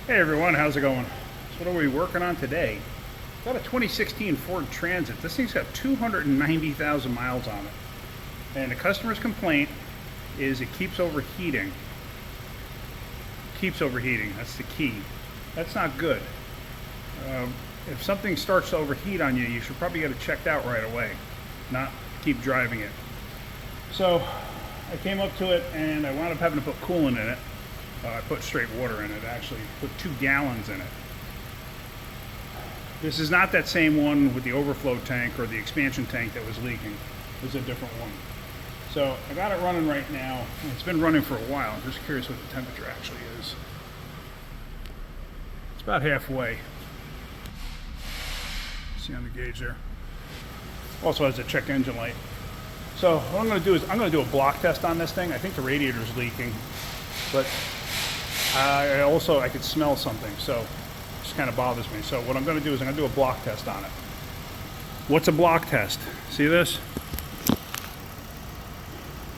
Hey everyone, how's it going? So what are we working on today? Got a 2016 Ford Transit. This thing's got 290,000 miles on it. And the customer's complaint is it keeps overheating. Keeps overheating, that's the key. That's not good. If something starts to overheat on you, you should probably get it checked out right away, not keep driving it. So I came up to it and I wound up having to put coolant in it. I put straight water in it, actually. Put 2 gallons in it. This is not that same one with the overflow tank or the expansion tank that was leaking. It's a different one. So I got it running right now. It's been running for a while. I'm just curious what the temperature actually is. It's about halfway. See on the gauge there. Also has a check engine light. So what I'm going to do is I'm going to do a block test on this thing. I think the radiator's leaking, but I could smell something, so it just kind of bothers me. So what I'm going to do is I'm going to do a block test on it. What's a block test? See this?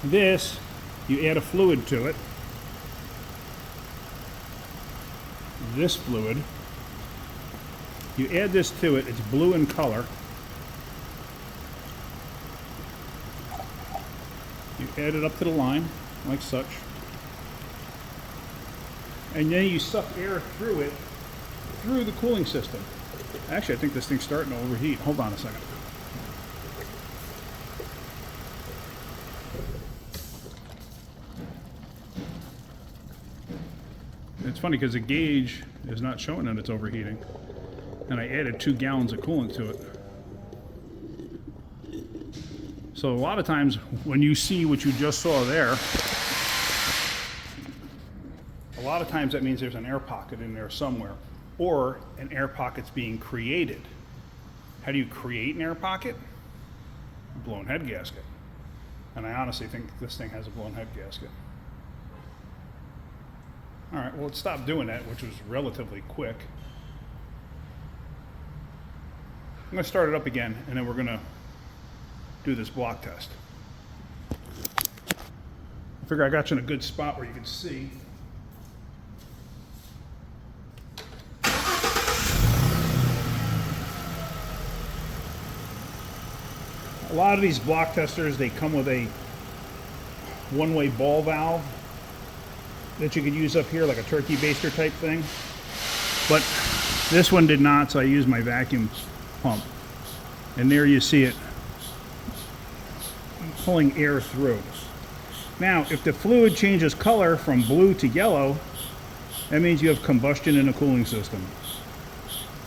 This, you add a fluid to it. This fluid, you add this to it. It's blue in color. You add it up to the line, like such. And then you suck air through it, through the cooling system. Actually, I think this thing's starting to overheat. Hold on a second. It's funny because the gauge is not showing that it's overheating. And I added 2 gallons of coolant to it. So a lot of times when you see what you just saw there, a lot of times that means there's an air pocket in there somewhere, or an air pocket's being created. How do you create an air pocket? Blown head gasket. And I honestly think this thing has a blown head gasket. All right, well, it stopped doing that, which was relatively quick. I'm going to start it up again, and then we're going to do this block test. I figure I got you in a good spot where you can see. A lot of these block testers, they come with a one-way ball valve that you could use up here, like a turkey baster type thing. But this one did not, so I used my vacuum pump. And there you see it pulling air through. Now, if the fluid changes color from blue to yellow, that means you have combustion in the cooling system.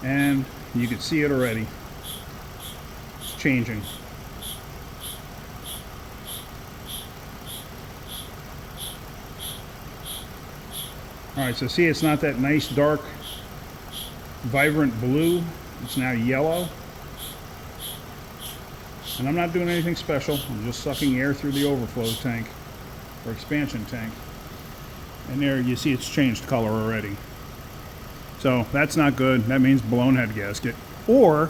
And you can see it already. It's changing. Alright, so see, it's not that nice, dark, vibrant blue. It's now yellow. And I'm not doing anything special. I'm just sucking air through the overflow tank, or expansion tank. And there you see it's changed color already. So that's not good. That means blown head gasket. Or,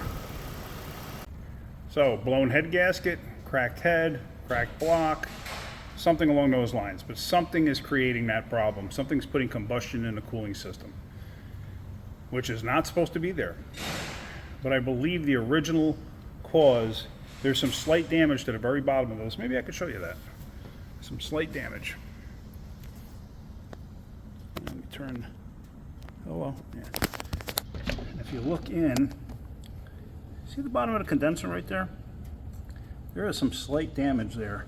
so blown head gasket, cracked head, cracked block, something along those lines. But something is creating that problem. Something's putting combustion in the cooling system, which is not supposed to be there. But I believe the original cause, there's some slight damage to the very bottom of this. Maybe I could show you that. Some slight damage. Let me turn, hello, yeah. If you look in, see the bottom of the condenser right there? There is some slight damage there.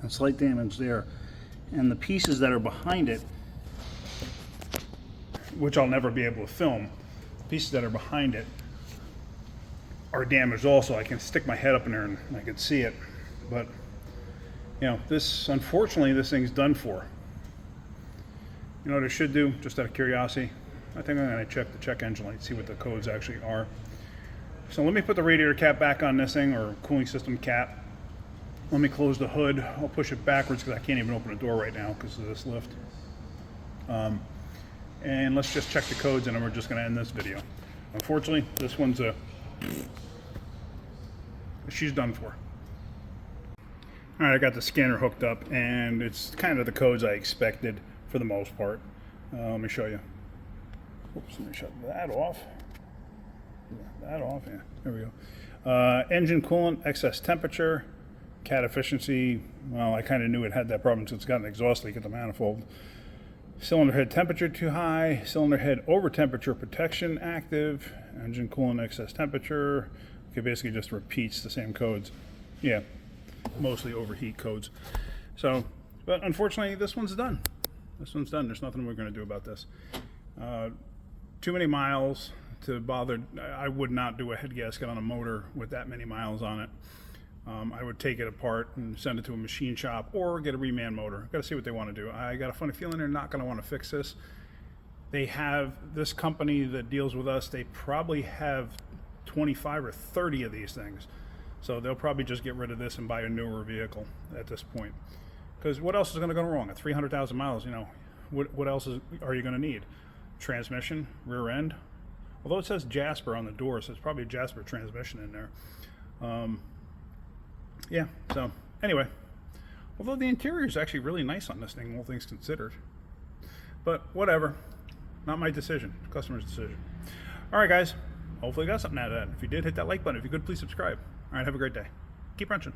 And slight damage there. And the pieces that are behind it, which I'll never be able to film, pieces that are behind it are damaged also. I can stick my head up in there and I can see it. But, you know, this, unfortunately, this thing's done for. You know what I should do, just out of curiosity? I think I'm going to check the check engine light, see what the codes actually are. So let me put the radiator cap back on this thing, or cooling system cap. Let me close the hood. I'll push it backwards because I can't even open the door right now because of this lift. And let's just check the codes and then we're just going to end this video. Unfortunately, this one's she's done for. Alright, I got the scanner hooked up and it's kind of the codes I expected for the most part. Let me show you. Oops, let me shut that off. That off, yeah, there we go. Engine coolant, excess temperature, cat efficiency. Well, I kind of knew it had that problem since it's got an exhaust leak at the manifold. Cylinder head temperature too high, cylinder head over temperature protection active, engine coolant, excess temperature. Okay, basically just repeats the same codes. Yeah, mostly overheat codes. So, but unfortunately, this one's done. This one's done. There's nothing we're going to do about this. Too many miles to bother. I would not do a head gasket on a motor with that many miles on it. I would take it apart and send it to a machine shop or get a reman motor. Got to see what they want to do. I got a funny feeling they're not going to want to fix this. They have this company that deals with us. They probably have 25 or 30 of these things. So they'll probably just get rid of this and buy a newer vehicle at this point. Because what else is going to go wrong at 300,000 miles? You know, what else are you going to need? Transmission, rear end. Although it says Jasper on the door, so it's probably a Jasper transmission in there. Yeah, so anyway, although the interior is actually really nice on this thing, all things considered. But whatever, not my decision, customer's decision. All right, guys, hopefully you got something out of that. If you did, hit that like button. If you could, please subscribe. All right, have a great day. Keep wrenching.